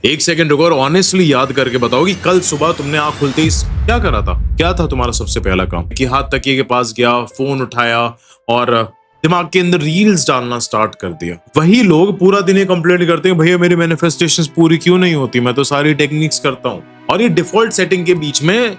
एक सेकंड रुको और ऑनेस्टली याद करके बताओ कि कल सुबह तुमने आंख खुलते ही क्या करा था। क्या था तुम्हारा सबसे पहला काम कि हाथ तकिए के पास गया, फोन उठाया और दिमाग के अंदर रील्स डालना स्टार्ट कर दिया। वही लोग पूरा दिन ये कंप्लेंट करते हैं, भैया मेरी मैनिफेस्टेशंस पूरी क्यों नहीं होती, मैं तो सारी टेक्निक्स करता हूँ। और ये डिफॉल्ट सेटिंग के बीच में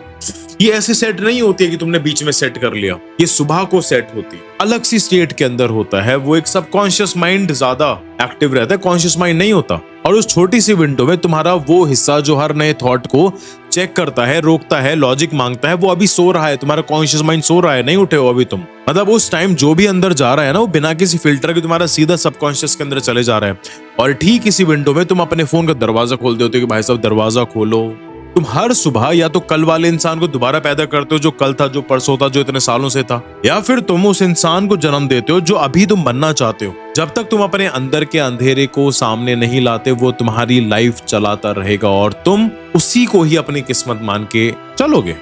ये ऐसे सेट नहीं होती है कि तुमने बीच में सेट कर लिया, ये सुबह को सेट होती है, अलग सी स्टेट के अंदर होता है। वो एक सबकॉन्शियस माइंड ज्यादा एक्टिव रहता है, कॉन्शियस माइंड नहीं होता। और उस छोटी सी विंडो में तुम्हारा वो हिस्सा जो हर नए थॉट को चेक करता है, रोकता है, लॉजिक मांगता है, वो अभी सो रहा है। तुम्हारा कॉन्शियस माइंड सो रहा है, नहीं उठे हो अभी तुम। मतलब उस टाइम जो भी अंदर जा रहा है ना, वो बिना किसी फिल्टर के तुम्हारा सीधा सबकॉन्शियस के अंदर चले जा रहा है। और ठीक इसी विंडो में तुम अपने फोन का दरवाजा खोल देते हो कि भाई साहब दरवाजा खोलो। तुम हर सुबह या तो कल वाले इंसान को दोबारा पैदा करते हो जो कल था, जो परसों था, जो इतने सालों से था, या फिर तुम उस इंसान को जन्म देते हो जो अभी तुम बनना चाहते हो। जब तक तुम अपने अंदर के अंधेरे को सामने नहीं लाते, वो तुम्हारी लाइफ चलाता रहेगा और तुम उसी को ही अपनी किस्मत मान के चलोगे।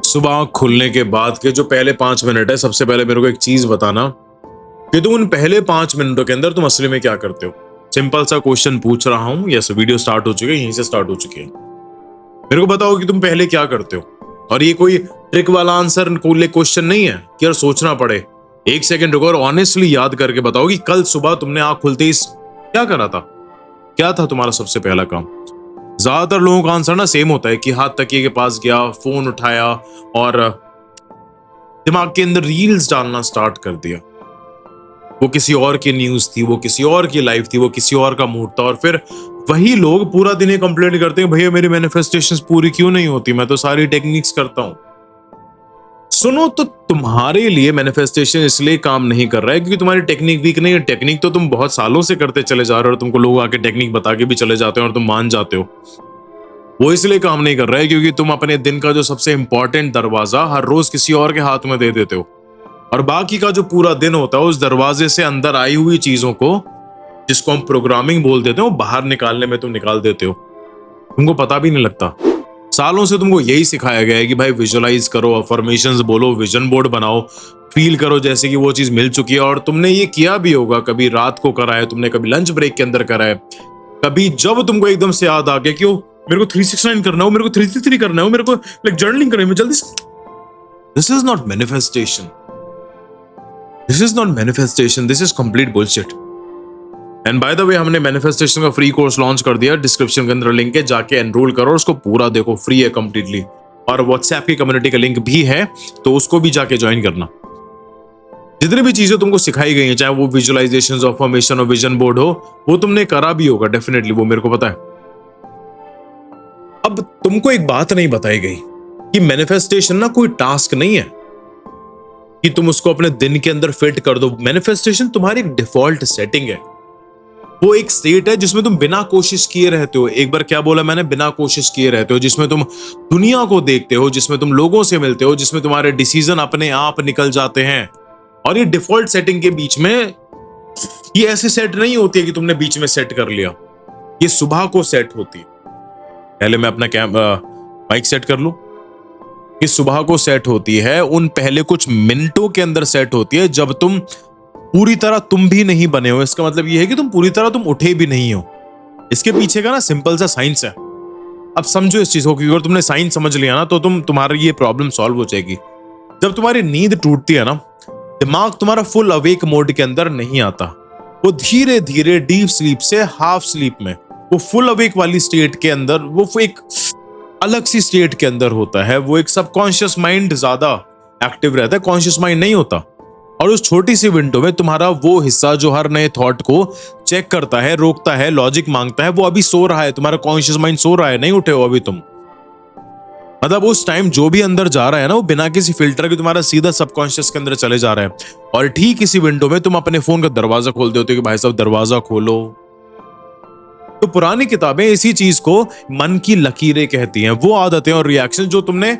सुबह खुलने के बाद के जो पहले 5 मिनट है, सबसे पहले मेरे को एक चीज बताना कि तुम उन पहले 5 मिनटों के अंदर तुम असली में क्या करते हो। सिंपल सा क्वेश्चन पूछ रहा हूं। यस, वीडियो स्टार्ट हो चुकी है, यहीं से स्टार्ट हो चुकी है। मेरे को बताओ कि तुम पहले क्या करते हो। और ये कोई ट्रिक वाला आंसर क्वेश्चन नहीं है कि यार सोचना पड़े। एक सेकंड रुको और ऑनेस्टली याद करके बताओ कि कल सुबह तुमने आंख खुलते ही क्या करा था। क्या था तुम्हारा सबसे पहला काम। ज्यादातर लोगों का आंसर ना सेम होता है कि हाथ तकिए के पास गया, फोन उठाया और दिमाग के अंदर रील्स डालना स्टार्ट कर दिया। वो किसी और की न्यूज थी, वो किसी और की लाइफ थी, वो किसी और का मूड था। और फिर वही लोग पूरा दिन ये कंप्लेंट करते हैं, भैया मेरी मैनिफेस्टेशंस पूरी क्यों नहीं होती, मैं तो सारी टेक्निक्स करता हूं। सुनो, तो तुम्हारे लिए मैनिफेस्टेशन इसलिए काम नहीं कर रहा है क्योंकि तुम्हारी टेक्निक वीक नहीं है। टेक्निक तो तुम बहुत सालों से करते चले जा रहे हो और तुमको लोग आके टेक्निक बता के भी चले जाते हैं और तुम मान जाते हो। वो इसलिए काम नहीं कर रहा है क्योंकि तुम अपने दिन का जो सबसे इंपॉर्टेंट दरवाजा हर रोज किसी और के हाथ में दे देते हो और बाकी का जो पूरा दिन होता है उस दरवाजे से अंदर आई हुई चीजों को, जिसको हम प्रोग्रामिंग बोल देते हो, बाहर निकालने में तुम निकाल देते हो। तुमको पता भी नहीं लगता। सालों से तुमको यही सिखाया गया है कि भाई विजुअलाइज करो, अफर्मेशंस बोलो, विजन बोर्ड बनाओ, फील करो जैसे कि वो चीज मिल चुकी है। और तुमने ये किया भी होगा, कभी रात को करा है तुमने, कभी लंच ब्रेक के अंदर करा है, कभी जब तुमको एकदम से याद आ गया कि मेरे को 369 करना हो, मेरे को 333 करना हो, मेरे को लाइक जर्नलिंग करनी है जल्दी से। This is not manifestation, this is not manifestation, this is complete bullshit. And by the way, हमने मैनिफेस्टेशन का फ्री कोर्स लॉन्च कर दिया, डिस्क्रिप्शन के अंदर लिंक है, जाके एनरोल करो और उसको पूरा देखो, फ्री है कंप्लीटली। और व्हाट्सएप की कम्युनिटी का लिंक भी है, तो उसको भी जाके ज्वाइन करना। जितनी भी चीजें तुमको सिखाई गई हैं, चाहे वो विजुअलाइजेशंस, अफर्मेशन और विजन बोर्ड हो, वो तुमने करा भी होगा डेफिनेटली, वो मेरे को पता है। अब तुमको एक बात नहीं बताई गई कि मैनिफेस्टेशन ना कोई टास्क नहीं है कि तुम उसको अपने दिन के अंदर फिट कर दो। मैनिफेस्टेशन तुम्हारी एक डिफॉल्ट सेटिंग है। वो एक स्टेट है जिसमें तुम बिना कोशिश किए रहते हो। एक बार क्या बोला मैंने, बिना कोशिश किए रहते हो, जिसमें तुम दुनिया को देखते हो, जिसमें तुम लोगों से मिलते हो, जिसमें तुम्हारे डिसीजन अपने आप निकल जाते हैं। और ये डिफॉल्ट सेटिंग के बीच में ये ऐसे सेट नहीं होती है कि तुमने बीच में सेट कर लिया, ये सुबह को सेट होती है। पहले मैं अपना माइक सेट कर लूं। ये सुबह को सेट होती है, उन पहले कुछ मिनटों के अंदर सेट होती है जब तुम पूरी तरह तुम भी नहीं बने हो। इसका मतलब यह है कि तुम पूरी तरह तुम उठे भी नहीं हो। इसके पीछे का ना सिंपल सा साइंस है। अब समझो इस चीज को, क्योंकि अगर तुमने साइंस समझ लिया ना तो तुम्हारी ये प्रॉब्लम सॉल्व हो जाएगी। जब तुम्हारी नींद टूटती है ना, दिमाग तुम्हारा फुल अवेक मोड के अंदर नहीं आता, वो धीरे धीरे डीप स्लीप से हाफ स्लीप में, वो फुल अवेक वाली स्टेट के अंदर, वो एक अलग सी स्टेट के अंदर होता है। वो एक सबकॉन्शियस माइंड ज्यादा एक्टिव रहता है, कॉन्शियस माइंड नहीं होता। और उस छोटी सी विंडो में तुम्हारा वो हिस्सा जो हर नए थॉट को चेक करता है, रोकता है, लॉजिक मांगता है, वो अभी सो रहा है। तुम्हारा कॉन्शियस माइंड सो रहा है, नहीं उठे हो अभी तुम। मतलब उस टाइम जो भी अंदर जा रहा है ना, वो बिना किसी फिल्टर के तुम्हारा सीधा सबकॉन्शियस के अंदर चले जा रहा है। और ठीक इसी विंडो में तुम अपने फोन का दरवाजा खोल देते हो कि भाई साहब दरवाजा खोलो। तो पुरानी किताबें इसी चीज को मन की लकीरें कहती हैं। वो आदतें और रिएक्शन जो तुमने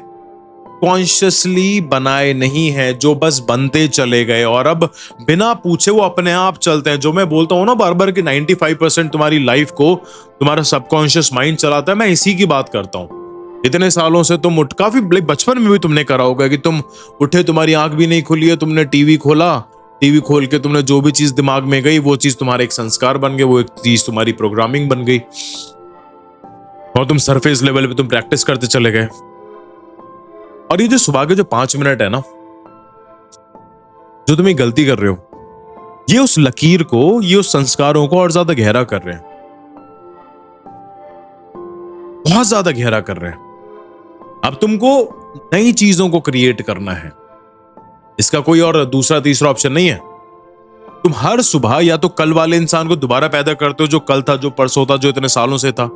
कॉन्शियसली बनाए नहीं है, जो बस बनते चले गए और अब बिना पूछे वो अपने आप चलते हैं। जो मैं बोलता हूं ना बार बार कि 95% तुम्हारी लाइफ को तुम्हारा सबकॉन्शियस माइंड चलाता है, मैं इसी की बात करता हूं। इतने सालों से तुम काफी बचपन में भी तुमने करा होगा कि तुम उठे, तुम्हारी आंख भी नहीं खुली है, तुमने टीवी खोला, टीवी खोल के तुमने जो भी चीज दिमाग में गई वो चीज तुम्हारा एक संस्कार बन गई, वो एक चीज तुम्हारी प्रोग्रामिंग बन गई और तुम सरफेस लेवल पे तुम प्रैक्टिस करते चले गए। और ये जो सुबह के जो 5 मिनट है ना, जो तुम ये गलती कर रहे हो, ये उस लकीर को, ये उस संस्कारों को और ज्यादा गहरा कर रहे हैं, बहुत ज्यादा गहरा कर रहे हैं। अब तुमको नई चीजों को क्रिएट करना है, इसका कोई और दूसरा तीसरा ऑप्शन नहीं है। तुम हर सुबह या तो कल वाले इंसान को दोबारा पैदा करते हो जो कल था, जो परसों था, जो इतने सालों से था,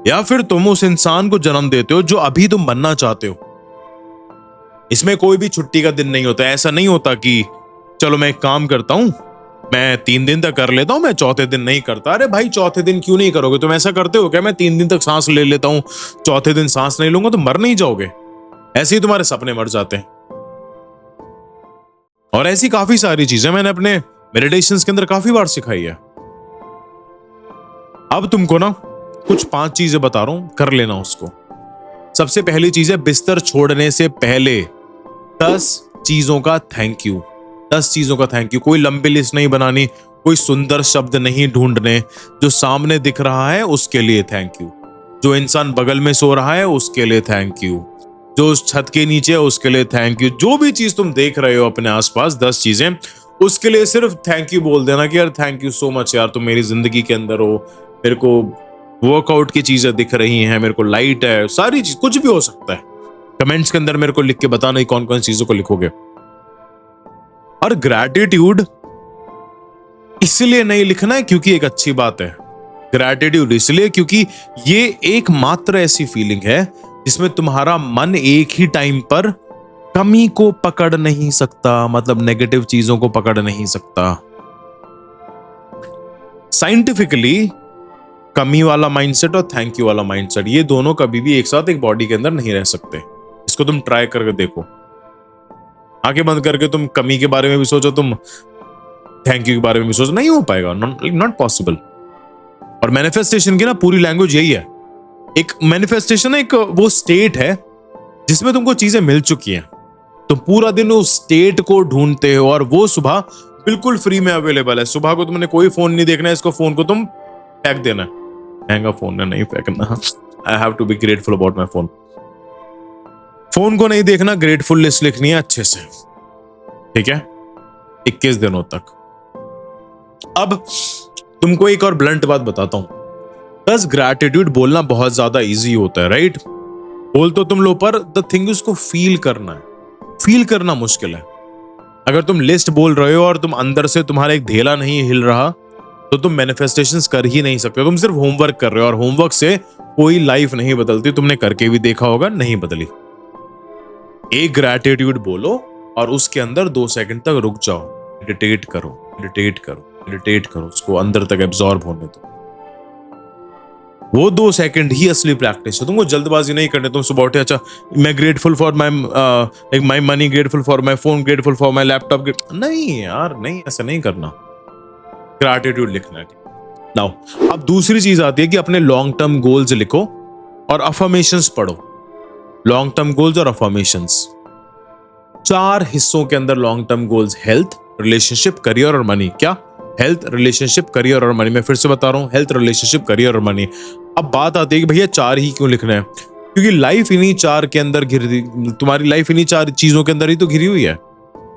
या फिर तुम उस इंसान को जन्म देते हो जो अभी तुम बनना चाहते हो। इसमें कोई भी छुट्टी का दिन नहीं होता। ऐसा नहीं होता कि चलो मैं एक काम करता हूं, मैं 3 दिन तक कर लेता हूं, मैं चौथे दिन नहीं करता। अरे भाई चौथे दिन क्यों नहीं करोगे? तुम ऐसा करते हो क्या? मैं 3 दिन तक सांस ले लेता हूं, चौथे दिन सांस नहीं लूंगा तो मर नहीं जाओगे? ऐसे ही तुम्हारे सपने मर जाते हैं। और ऐसी काफी सारी चीजें मैंने अपने मेडिटेशंस के अंदर काफी बार सिखाई है। अब तुमको ना कुछ 5 चीजें बता रहा हूं, कर लेना उसको। सबसे पहली चीज है, बिस्तर छोड़ने से पहले 10 चीजों का थैंक यू। 10 चीजों का थैंक यू। कोई लंबी लिस्ट नहीं बनानी, कोई सुंदर शब्द नहीं ढूंढने। जो सामने दिख रहा है उसके लिए थैंक यू, जो इंसान बगल में सो रहा है उसके लिए थैंक यू, जो उस छत के नीचे है उसके लिए थैंक यू। जो भी चीज तुम देख रहे हो अपने आसपास, 10 चीजें, उसके लिए सिर्फ थैंक यू बोल देना कि यार थैंक यू सो मच यार, तुम मेरी जिंदगी के अंदर हो, मेरे को वर्कआउट की चीजें दिख रही हैं, मेरे को लाइट है, सारी चीज, कुछ भी हो सकता है। कमेंट्स के अंदर मेरे को लिख के बताना कौन कौन चीजों को लिखोगे। और ग्रैटिट्यूड इसलिए नहीं लिखना है क्योंकि एक अच्छी बात है। ग्रैटिट्यूड इसलिए क्योंकि ये एकमात्र ऐसी फीलिंग है जिसमें तुम्हारा मन एक ही टाइम पर कमी को पकड़ नहीं सकता, मतलब नेगेटिव चीजों को पकड़ नहीं सकता। साइंटिफिकली कमी वाला माइंडसेट और थैंक यू वाला माइंडसेट, ये दोनों कभी भी एक साथ एक बॉडी के अंदर नहीं रह सकते। इसको तुम ट्राई करके देखो। आंखें बंद करके तुम कमी के बारे में भी सोचो, तुम थैंक यू के बारे में भी सोचो, नहीं हो पाएगा, नॉट पॉसिबल। और मैनिफेस्टेशन की ना पूरी लैंग्वेज यही है। एक मैनिफेस्टेशन एक वो स्टेट है जिसमें तुमको चीजें मिल चुकी हैं, तुम पूरा दिन उस स्टेट को ढूंढते हो और वो सुबह बिल्कुल फ्री में अवेलेबल है। सुबह को तुमने कोई फोन नहीं देखना है, इसको फोन को तुम फेंक देना है। महंगा फोन है, नहीं फेंकना। I have to be grateful about my phone. Phone को नहीं देखना, ग्रेटफुल लिस्ट लिखनी है अच्छे से, ठीक है, 21 दिनों तक। अब तुमको एक और ब्लंट बात बताता हूं। बस ग्रैटिट्यूड बोलना बहुत ज्यादा इजी होता है, राइट? बोल तो तुम लो, पर द थिंग उसको फील करना है। फील करना मुश्किल है। अगर तुम लिस्ट बोल रहे हो और तुम अंदर से तुम्हारा एक धेला नहीं हिल रहा तो तुम मैनिफेस्टेशंस कर ही नहीं सकते। तुम सिर्फ होमवर्क कर रहे हो और होमवर्क से कोई लाइफ नहीं बदलती। तुमने करके भी देखा होगा, नहीं बदली। एक ग्रैटिट्यूड बोलो और उसके अंदर 2 सेकंड तक रुक जाओ, मेडिटेट करो, मेडिटेट करो, मेडिटेट करो, उसको अंदर तक एब्जॉर्ब होने दो। वो 2 सेकंड ही असली प्रैक्टिस है। तुमको जल्दबाजी नहीं करनी। तुम सुबह उठे, अच्छा मैं grateful for my money, grateful for my phone, grateful for my laptop, नहीं यार, नहीं, ऐसा नहीं करना। ग्रैटिट्यूड लिखना है। नाउ अब दूसरी चीज आती है कि अपने लॉन्ग टर्म गोल्स लिखो और अफर्मेशंस पढ़ो। लॉन्ग टर्म गोल्स और अफर्मेशंस 4 हिस्सों के अंदर long term goals: health, relationship, career और मनी। क्या? हेल्थ, रिलेशनशिप, करियर और मनी। मैं फिर से बता रहा हूं, हेल्थ, रिलेशनशिप, करियर और मनी। अब बात आती है कि भैया 4 ही क्यों लिखना है? क्योंकि लाइफ इन्हीं 4 के अंदर तुम्हारी लाइफ इन्हीं 4 चीजों के अंदर ही तो घिरी हुई है।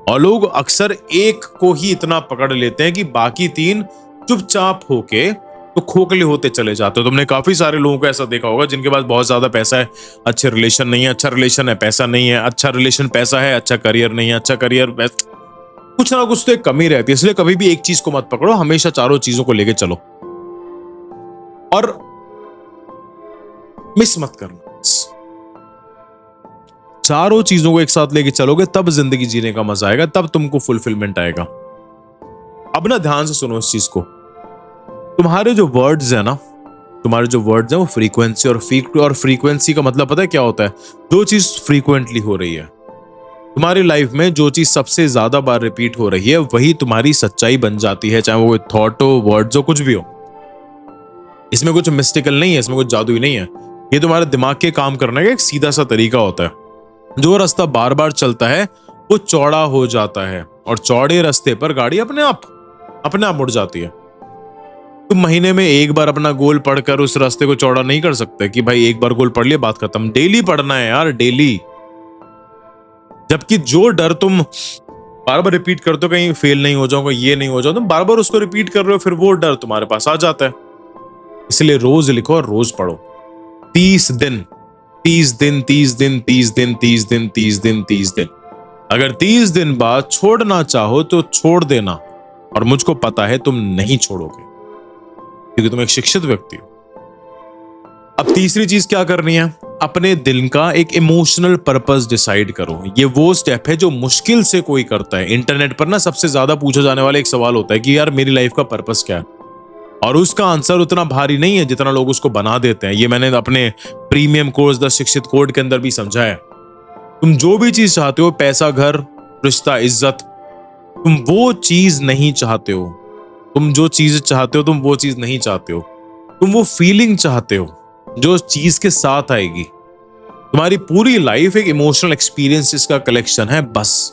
और लोग अक्सर एक को ही इतना पकड़ लेते हैं कि बाकी 3 चुपचाप होके तो खोखले होते चले जाते हो। तुमने काफी सारे लोगों को ऐसा देखा होगा जिनके पास बहुत ज्यादा पैसा है, अच्छे रिलेशन नहीं है, अच्छा रिलेशन है, पैसा नहीं है, अच्छा रिलेशन पैसा है, अच्छा करियर नहीं है, अच्छा करियर, कुछ ना कुछ तो एक कमी रहती है। इसलिए कभी भी एक चीज को मत पकड़ो, हमेशा 4 चीजों को लेके चलो और मिस मत करना। 4 चीजों को एक साथ लेके चलोगे तब जिंदगी जीने का मजा आएगा, तब तुमको फुलफिलमेंट आएगा। अब ना ध्यान से सुनो इस चीज को। तुम्हारे जो वर्ड्स है ना, तुम्हारे जो वर्ड्स हैं वो फ्रीक्वेंसी और फ्रीक्वेंसी का मतलब पता है क्या होता है? जो चीज फ्रीक्वेंटली हो रही है तुम्हारी लाइफ में, जो चीज सबसे ज्यादा बार रिपीट हो रही है, वही तुम्हारी सच्चाई बन जाती है, चाहे वो थॉट हो, वर्ड्स हो, कुछ भी हो। इसमें कुछ मिस्टिकल नहीं है, इसमें कुछ जादुई नहीं है। ये तुम्हारे दिमाग के काम करने का एक सीधा सा तरीका होता है। जो रास्ता बार बार चलता है वो चौड़ा हो जाता है, और चौड़े रास्ते पर गाड़ी अपने आप मुड़ जाती है। तुम महीने में एक बार अपना गोल पढ़कर उस रास्ते को चौड़ा नहीं कर सकते कि भाई एक बार गोल पढ़ लिया बात खत्म। डेली पढ़ना है यार, डेली। जबकि जो डर तुम बार बार रिपीट करते हो, कहीं फेल नहीं हो जाऊंगा, ये नहीं हो जाऊंगा, तुम बार बार उसको रिपीट कर रहे हो, फिर वो डर तुम्हारे पास आ जाता है। इसलिए रोज लिखो और रोज पढ़ो। 30 दिन 30 दिन 30 दिन 30 दिन 30 दिन 30 दिन 30 दिन। अगर 30 दिन बाद छोड़ना चाहो तो छोड़ देना, और मुझको पता है तुम नहीं छोड़ोगे, क्योंकि तुम एक शिक्षित व्यक्ति हो। अब तीसरी चीज क्या करनी है? अपने दिल का एक इमोशनल पर्पस डिसाइड करो। ये वो स्टेप है जो मुश्किल से कोई करता है। इंटरनेट पर ना सबसे ज्यादा पूछा जाने वाला एक सवाल होता है कि यार मेरी लाइफ का पर्पस क्या है, और उसका आंसर उतना भारी नहीं है जितना लोग उसको बना देते हैं। ये मैंने अपने प्रीमियम कोर्स द शिक्षित कोड के अंदर भी समझा है। तुम जो भी चीज चाहते हो, पैसा, घर, रिश्ता, इज्जत, तुम वो चीज नहीं चाहते हो। तुम जो चीज चाहते हो तुम वो चीज नहीं चाहते हो। तुम वो फीलिंग चाहते हो जो चीज के साथ आएगी। तुम्हारी पूरी लाइफ एक इमोशनल एक्सपीरियंसेस का कलेक्शन है, बस,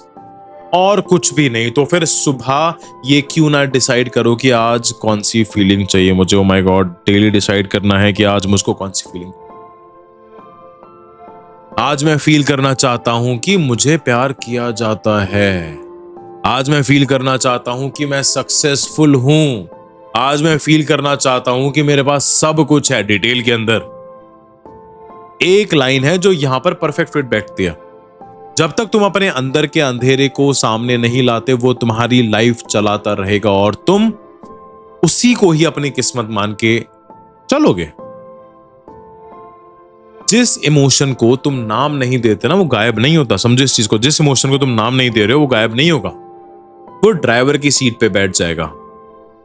और कुछ भी नहीं। तो फिर सुबह ये क्यों ना डिसाइड करो कि आज कौन सी फीलिंग चाहिए मुझे। Oh my God, daily decide करना है कि आज मुझको कौन सी फीलिंग। आज मैं फील करना चाहता हूं कि मुझे प्यार किया जाता है। आज मैं फील करना चाहता हूं कि मैं सक्सेसफुल हूं। आज मैं फील करना चाहता हूं कि मेरे पास सब कुछ है। डिटेल के अंदर एक लाइन है जो यहां पर परफेक्ट फिट बैठती है। जब तक तुम अपने अंदर के अंधेरे को सामने नहीं लाते, वो तुम्हारी लाइफ चलाता रहेगा और तुम उसी को ही अपनी किस्मत मान के चलोगे। जिस इमोशन को तुम नाम नहीं देते ना, वो गायब नहीं होता। समझो इस चीज को, जिस इमोशन को तुम नाम नहीं दे रहे हो वो गायब नहीं होगा, वो ड्राइवर की सीट पे बैठ जाएगा।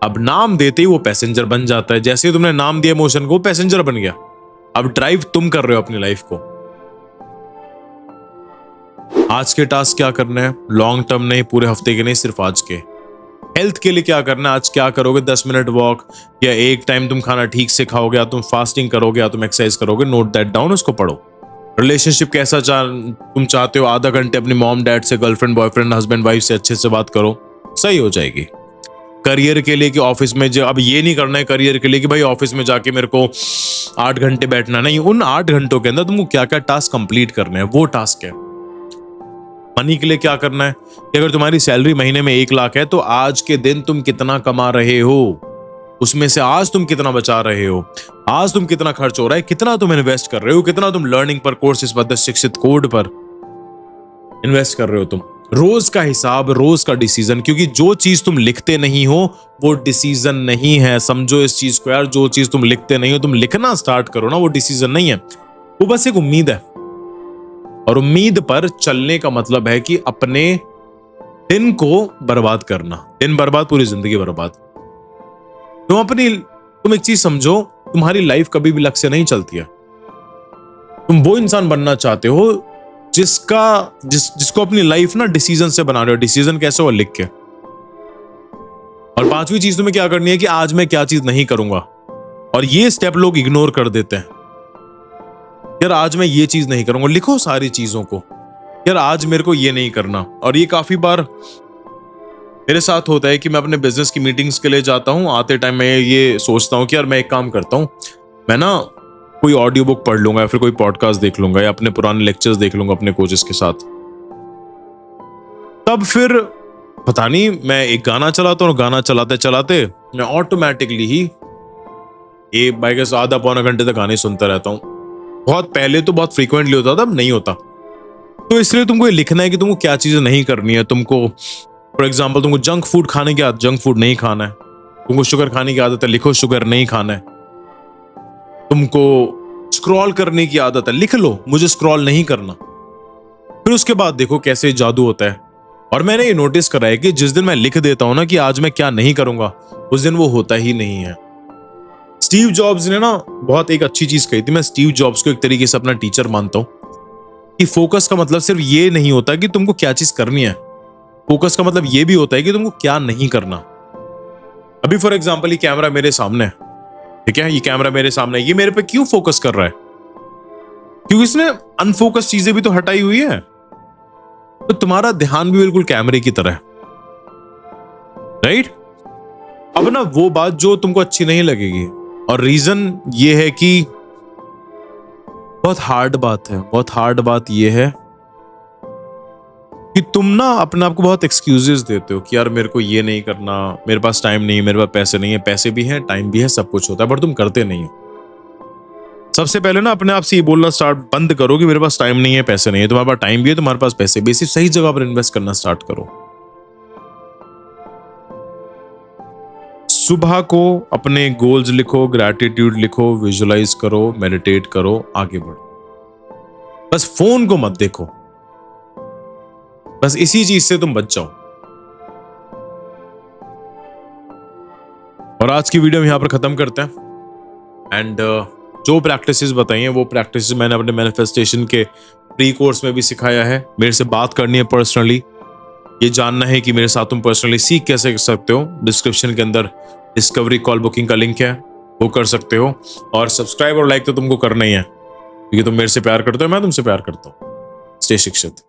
अब नाम देते ही वो पैसेंजर बन जाता है। जैसे ही तुमने नाम दिया इमोशन को, पैसेंजर बन गया। अब ड्राइव तुम कर रहे हो अपनी लाइफ को। आज के टास्क क्या करने हैं? लॉन्ग टर्म नहीं, पूरे हफ्ते के नहीं, सिर्फ आज के। हेल्थ के लिए क्या करना है? आज क्या करोगे? 10 मिनट वॉक, या एक टाइम तुम खाना ठीक से खाओगे, या तुम फास्टिंग करोगे, या तुम एक्सरसाइज करोगे। नोट दैट डाउन, उसको पढ़ो। रिलेशनशिप कैसा तुम चाहते हो? आधा घंटे अपनी मॉम डैड से, गर्लफ्रेंड बॉयफ्रेंड हस्बैंड वाइफ से अच्छे से बात करो, सही हो जाएगी। करियर के लिए कि ऑफिस में अब ये नहीं करना है करियर के लिए कि भाई ऑफिस में जाके मेरे को 8 घंटे बैठना नहीं। उन 8 घंटों के अंदर तुमको क्या क्या टास्क कंप्लीट करने हैं, वो टास्क है। मनी के लिए क्या करना है कि अगर तुम्हारी सैलरी महीने में 1 लाख है तो आज के दिन तुम कितना कमा रहे हो, उसमें से आज तुम कितना बचा रहे हो, आज तुम कितना खर्च हो रहा है, कितना तुम इन्वेस्ट कर रहे हो, कितना तुम लर्निंग पर, कोर्सेज पर, शिक्षित कोड पर इन्वेस्ट कर रहे हो। तुम रोज का हिसाब, रोज का डिसीजन, क्योंकि जो चीज तुम लिखते नहीं हो वो डिसीजन नहीं है। समझो इस चीज को यार, जो चीज तुम लिखते नहीं हो, तुम लिखना स्टार्ट करो ना, वो डिसीजन नहीं है, वो बस एक उम्मीद है। और उम्मीद पर चलने का मतलब है कि अपने दिन को बर्बाद करना। दिन बर्बाद, पूरी जिंदगी बर्बाद। तुम एक चीज समझो, तुम्हारी लाइफ कभी भी लक्ष्य नहीं चलती है। तुम वो इंसान बनना चाहते हो जिसको अपनी लाइफ ना डिसीजन से बना रहे हो। डिसीजन कैसे हो? लिख के। और 5वीं चीज तुम्हें क्या करनी है कि आज मैं क्या चीज नहीं करूंगा। और ये स्टेप लोग इग्नोर कर देते हैं। यार आज मैं ये चीज नहीं करूंगा, लिखो सारी चीजों को। यार आज मेरे को ये नहीं करना। और ये काफी बार मेरे साथ होता है कि मैं अपने बिजनेस की मीटिंग्स के लिए जाता हूं, आते टाइम मैं ये सोचता हूं कि यार मैं एक काम करता हूं, मैं ना कोई ऑडियो बुक पढ़ लूंगा, या फिर कोई पॉडकास्ट देख लूंगा, या अपने पुराने लेक्चर्स देख लूंगा अपने कोचेस के साथ। तब फिर पता नहीं मैं एक गाना चलाता हूं, और गाना चलाते चलाते मैं ऑटोमेटिकली ही ये बाइक आधा पौना घंटे तक गाने सुनता रहता हूं। बहुत पहले तो बहुत फ्रीक्वेंटली होता था, अब नहीं होता। तो इसलिए तुमको ये लिखना है कि तुमको क्या चीजें नहीं करनी है। तुमको फॉर एग्जाम्पल तुमको जंक फूड खाने की आदत, जंक फूड नहीं खाना है। तुमको शुगर खाने की आदत है, लिखो शुगर नहीं खाना है। तुमको स्क्रॉल करने की आदत है, लिख लो मुझे स्क्रॉल नहीं करना। फिर उसके बाद देखो कैसे जादू होता है। और मैंने ये नोटिस करा है कि जिस दिन मैं लिख देता हूं ना कि आज मैं क्या नहीं करूंगा, उस दिन वो होता ही नहीं है। स्टीव जॉब्स ने ना बहुत एक अच्छी चीज कही थी, मैं स्टीव जॉब्स को एक तरीके से अपना टीचर मानता हूं, कि फोकस का मतलब सिर्फ ये नहीं होता कि तुमको क्या चीज करनी है, फोकस का मतलब ये भी होता है कि तुमको क्या नहीं करना। अभी फॉर एग्जांपल ये कैमरा मेरे सामने है, ठीक है, ये कैमरा मेरे सामने है, ये मेरे पे क्यों फोकस कर रहा है? क्योंकि इसने अनफोकस चीजें भी तो हटाई हुई है। तो तुम्हारा ध्यान भी बिल्कुल कैमरे की तरह है, राइट? अब ना वो बात जो तुमको अच्छी नहीं लगेगी, और रीजन ये है कि बहुत हार्ड बात है, बहुत हार्ड बात ये है कि तुम ना अपने आप को बहुत एक्सक्यूजेस देते हो कि यार मेरे को ये नहीं करना, मेरे पास टाइम नहीं है, मेरे पास पैसे नहीं है, पैसे भी हैं, टाइम भी है, सब कुछ होता है, बट तुम करते नहीं हो। सबसे पहले ना अपने आप से ये बोलना स्टार्ट बंद करो कि मेरे पास टाइम नहीं है, पैसे नहीं है। तुम्हारे पास टाइम भी है, तुम्हारे पास पैसे भी, सिर्फ सही जगह पर इन्वेस्ट करना स्टार्ट करो। सुबह को अपने गोल्स लिखो, ग्रैटिट्यूड लिखो, विजुलाइज करो, मेडिटेट करो, आगे बढ़ो। बस फोन को मत देखो, बस इसी चीज से तुम बच जाओ। और आज की वीडियो हम यहां पर खत्म करते हैं। एंड जो प्रैक्टिसेस बताई हैं वो प्रैक्टिसेस मैंने अपने मैनिफेस्टेशन के प्री कोर्स में भी सिखाया है। मेरे से बात करनी है पर्सनली, ये जानना है कि मेरे साथ तुम पर्सनली सीख कैसे कर सकते हो, डिस्क्रिप्शन के अंदर डिस्कवरी कॉल बुकिंग का लिंक है, वो कर सकते हो। और सब्सक्राइब और लाइक तो तुमको करना ही है, क्योंकि तुम मेरे से प्यार करते हो, मैं तुमसे प्यार करता हूं। स्टे शिक्षित।